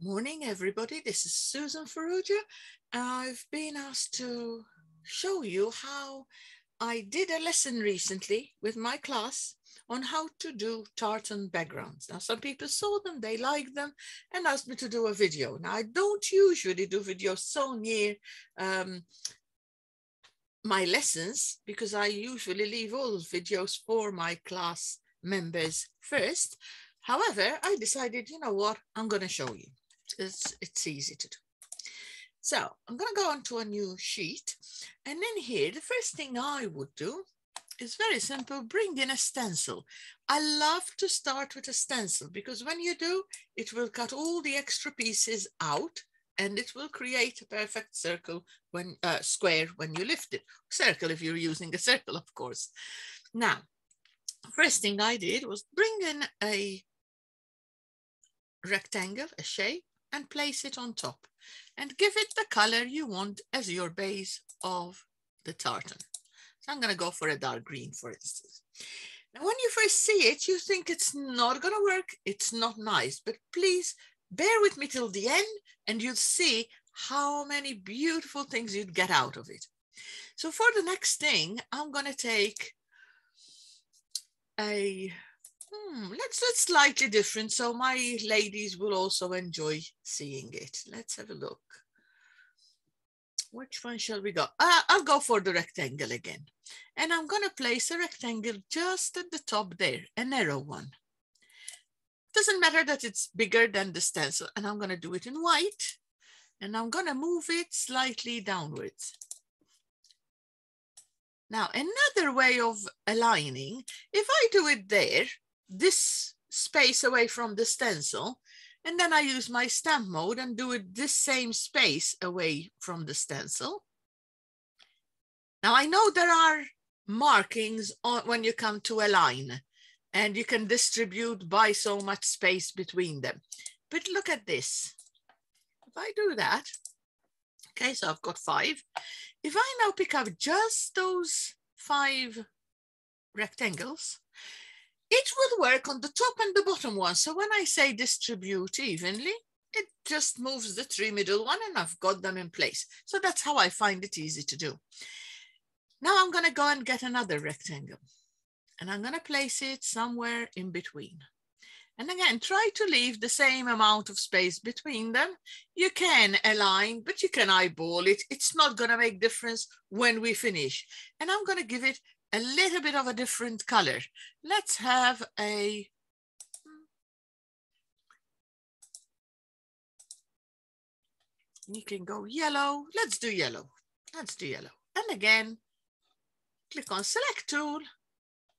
Morning, everybody. This is Susan Ferrugia. I've been asked to show you how I did a lesson recently with my class on how to do tartan backgrounds. Now, some people saw them, they liked them, and asked me to do a video. Now, I don't usually do videos so near my lessons because I usually leave all those videos for my class members first. However, I decided, you know what, I'm going to show you. It's easy to do. So I'm going to go onto a new sheet. And in here, the first thing I would do is very simple, bring in a stencil. I love to start with a stencil because when you do, it will cut all the extra pieces out and it will create a perfect circle when square when you lift it. Circle if you're using a circle, of course. Now, first thing I did was bring in a rectangle, a shape, and place it on top and give it the color you want as your base of the tartan. So I'm going to go for a dark green, for instance. Now, when you first see it, you think it's not going to work. It's not nice, but please bear with me till the end and you'll see how many beautiful things you'd get out of it. So for the next thing, I'm going to take a let's slightly different so my ladies will also enjoy seeing it. Let's have a look. Which one shall we go? I'll go for the rectangle again. And I'm going to place a rectangle just at the top there, a narrow one. Doesn't matter that it's bigger than the stencil. And I'm going to do it in white. And I'm going to move it slightly downwards. Now, another way of aligning, if I do it there, this space away from the stencil, and then I use my stamp mode and do it this same space away from the stencil. Now, I know there are markings on when you come to a line, and you can distribute by so much space between them. But look at this. If I do that, okay, so I've got 5. If I now pick up just those 5 rectangles, it will work on the top and the bottom one. So when I say distribute evenly, it just moves the 3 middle one and I've got them in place. So that's how I find it easy to do. Now I'm going to go and get another rectangle and I'm going to place it somewhere in between. And again, try to leave the same amount of space between them. You can align, but you can eyeball it. It's not going to make difference when we finish. And I'm going to give it a little bit of a different color. Let's have a you can go yellow. Let's do yellow. Let's do yellow. And again, click on select tool,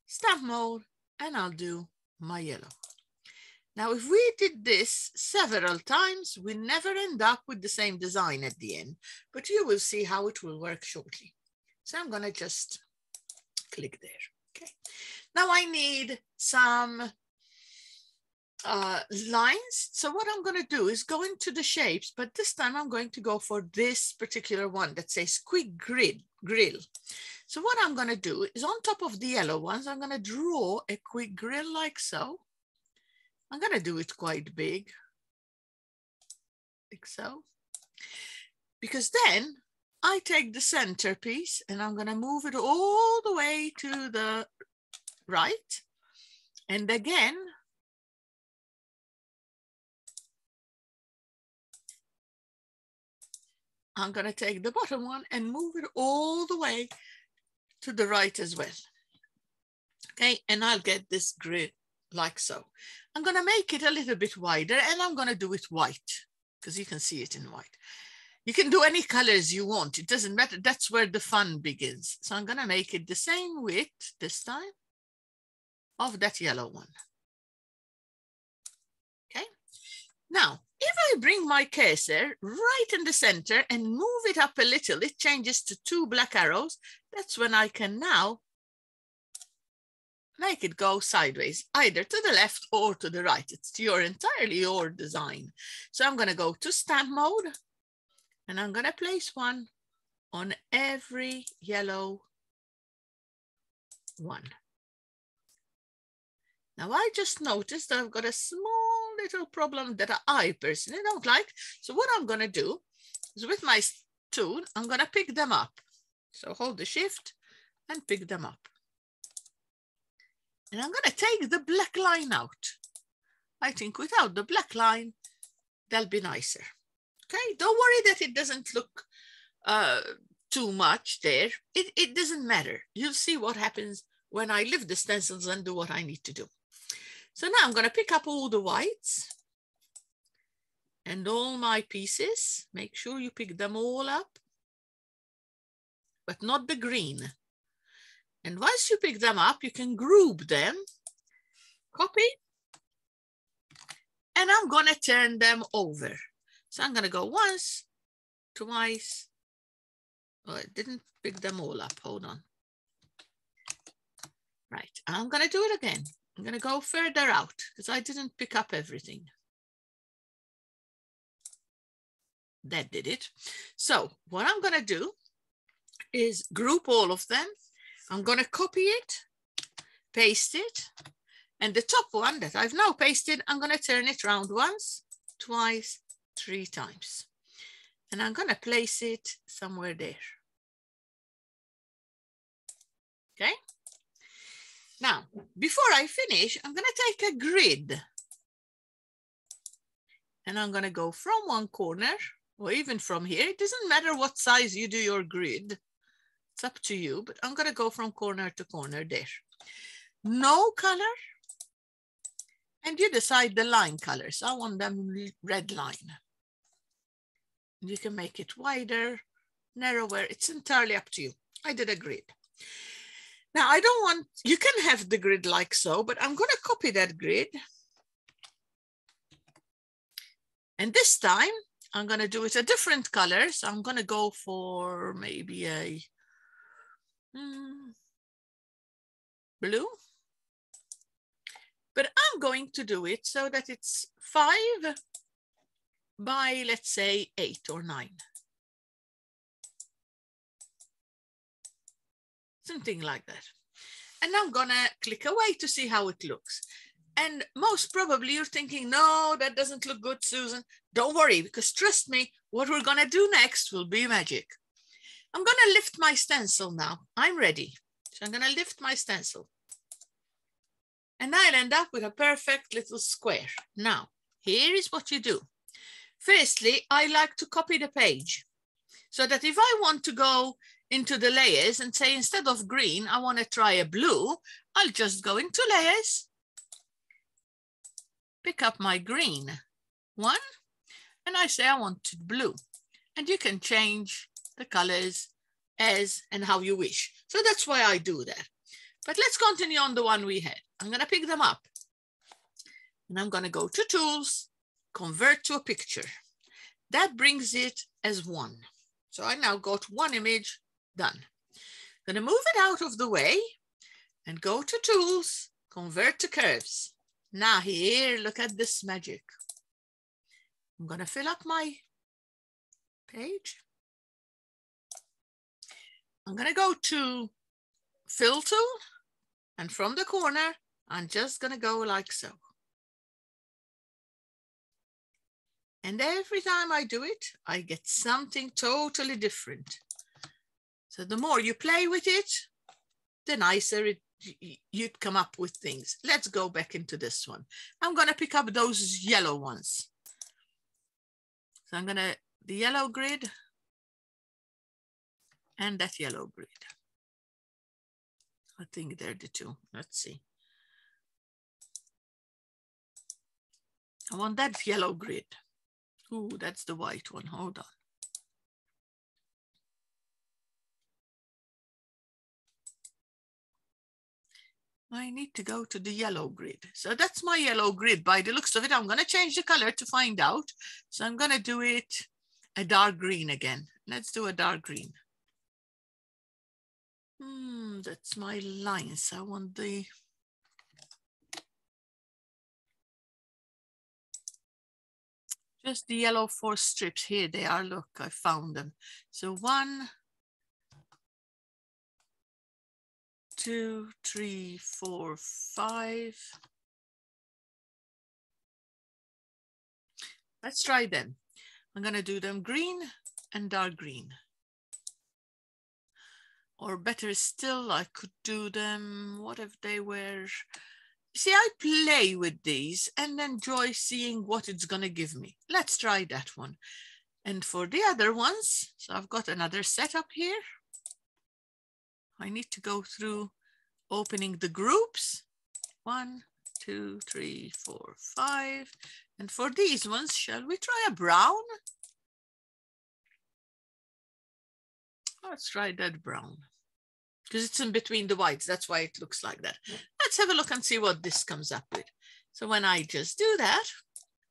stamp mode, and I'll do my yellow. Now, if we did this several times, we never end up with the same design at the end, but you will see how it will work shortly. So I'm going to just click there. Okay. Now I need some lines. So what I'm going to do is go into the shapes, but this time I'm going to go for this particular one that says quick grill. So what I'm going to do is on top of the yellow ones, I'm going to draw a quick grill like so. I'm going to do it quite big, like so, because then I take the center piece and I'm going to move it all the way to the right. And again, I'm going to take the bottom one and move it all the way to the right as well. Okay, and I'll get this grid like so. I'm going to make it a little bit wider and I'm going to do it white because you can see it in white. You can do any colors you want. It doesn't matter. That's where the fun begins. So I'm going to make it the same width this time of that yellow one. Okay. Now, if I bring my cursor right in the center and move it up a little, it changes to 2 black arrows. That's when I can now make it go sideways, either to the left or to the right. It's entirely your design. So I'm going to go to stamp mode and I'm going to place one on every yellow one. Now I just noticed that I've got a small little problem that I personally don't like. So what I'm going to do is with my tool, I'm going to pick them up. So hold the shift and pick them up. And I'm going to take the black line out. I think without the black line, they'll be nicer. Okay, don't worry that it doesn't look too much there. It doesn't matter. You'll see what happens when I lift the stencils and do what I need to do. So now I'm going to pick up all the whites and all my pieces. Make sure you pick them all up, but not the green. And once you pick them up, you can group them, copy, and I'm going to turn them over. So I'm going to go once, twice. Oh, I didn't pick them all up. Hold on. Right, I'm going to do it again. I'm going to go further out because I didn't pick up everything. That did it. So what I'm going to do is group all of them. I'm going to copy it, paste it, and the top one that I've now pasted, I'm going to turn it around once, twice, 3 times. And I'm going to place it somewhere there. Okay. Now, before I finish, I'm going to take a grid. And I'm going to go from one corner, or even from here. It doesn't matter what size you do your grid. It's up to you, but I'm going to go from corner to corner there. No color. And you decide the line colors. I want them red line. You can make it wider, narrower. It's entirely up to you. I did a grid. Now I don't want, you can have the grid like so, but I'm going to copy that grid. And this time I'm going to do it a different color. So I'm going to go for maybe a blue. But I'm going to do it so that it's 5 by, let's say, 8 or 9. Something like that. And I'm gonna click away to see how it looks. And most probably you're thinking, no, that doesn't look good, Susan. Don't worry, because trust me, what we're gonna do next will be magic. I'm gonna lift my stencil now. I'm ready. So I'm gonna lift my stencil. And I'll end up with a perfect little square. Now, here is what you do. Firstly, I like to copy the page so that if I want to go into the layers and say, instead of green, I want to try a blue, I'll just go into layers, pick up my green one, and I say I want blue. And you can change the colors as and how you wish. So that's why I do that. But let's continue on the one we had. I'm going to pick them up. And I'm going to go to Tools, Convert to a Picture. That brings it as 1. So I now got one image, done. I'm going to move it out of the way and go to Tools, Convert to Curves. Now here, look at this magic. I'm going to fill up my page. I'm going to go to Fill Tool, and from the corner, I'm just going to go like so. And every time I do it, I get something totally different. So the more you play with it, the nicer you'd come up with things. Let's go back into this one. I'm going to pick up those yellow ones. So I'm going to, the yellow grid and that yellow grid. I think they're the two. Let's see. I want that yellow grid. Ooh, that's the white one. Hold on. I need to go to the yellow grid. So that's my yellow grid. By the looks of it, I'm going to change the color to find out. So I'm going to do it a dark green again. Let's do a dark green. That's my lines. I want the... just the yellow 4 strips. Here they are. Look, I found them. So 1, 2, 3, 4, 5. Let's try them. I'm going to do them green and dark green. Or better still, I could do them, what if they were, see, I play with these and enjoy seeing what it's going to give me. Let's try that one. And for the other ones, so I've got another setup here. I need to go through opening the groups. 1, 2, 3, 4, 5. And for these ones, shall we try a brown? Let's try that brown. Because it's in between the whites, that's why it looks like that. Let's have a look and see what this comes up with. So when I just do that,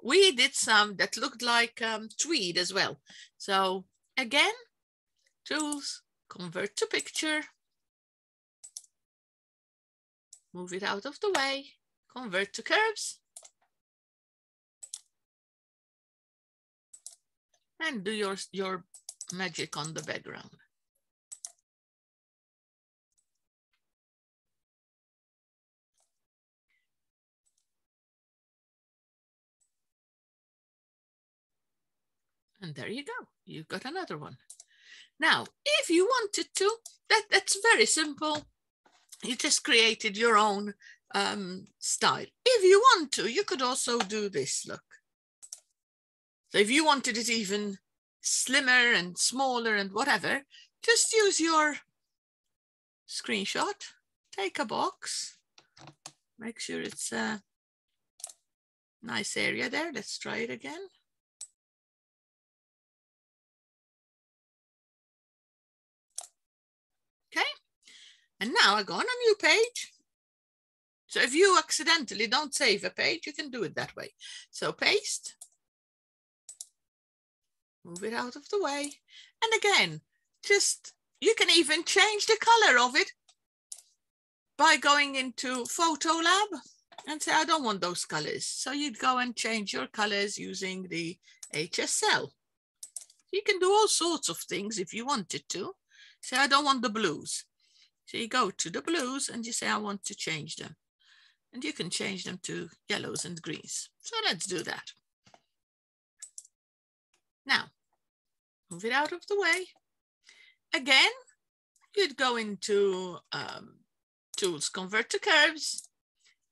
we did some that looked like tweed as well. So again, tools, convert to picture, move it out of the way, convert to curves, and do your magic on the background. And there you go, you've got another one. Now, if you wanted to, that's very simple. You just created your own style. If you want to, you could also do this, look. So if you wanted it even slimmer and smaller and whatever, just use your screenshot, take a box, make sure it's a nice area there. Let's try it again. Okay, and now I go on a new page. So if you accidentally don't save a page, you can do it that way. So paste, move it out of the way. And again, just, you can even change the color of it by going into Photo Lab and say, I don't want those colors. So you'd go and change your colors using the HSL. You can do all sorts of things if you wanted to. Say, I don't want the blues. So you go to the blues and you say, I want to change them. And you can change them to yellows and greens. So let's do that. Now, move it out of the way. Again, you'd go into Tools, Convert to Curves.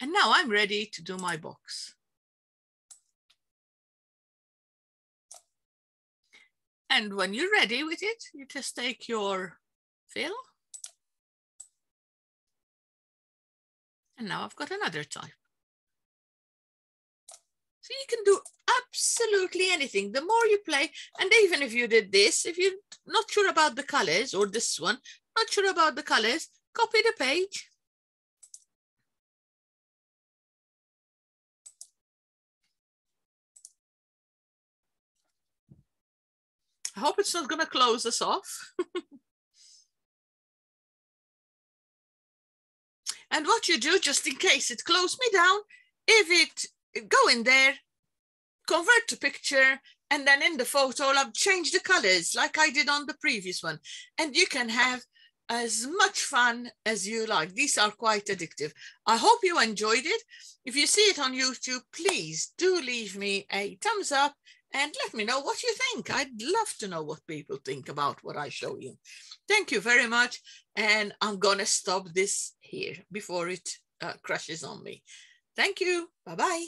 And now I'm ready to do my box. And when you're ready with it, you just take your fill. And now I've got another type. So you can do absolutely anything. The more you play, and even if you did this, if you're not sure about the colors, or this one, not sure about the colors, copy the page. I hope it's not going to close us off. And what you do, just in case it closed me down, if it go in there, convert to picture, and then in the photo lab, change the colors like I did on the previous one. And you can have as much fun as you like. These are quite addictive. I hope you enjoyed it. If you see it on YouTube, please do leave me a thumbs up and let me know what you think. I'd love to know what people think about what I show you. Thank you very much. And I'm going to stop this here before it crashes on me. Thank you. Bye-bye.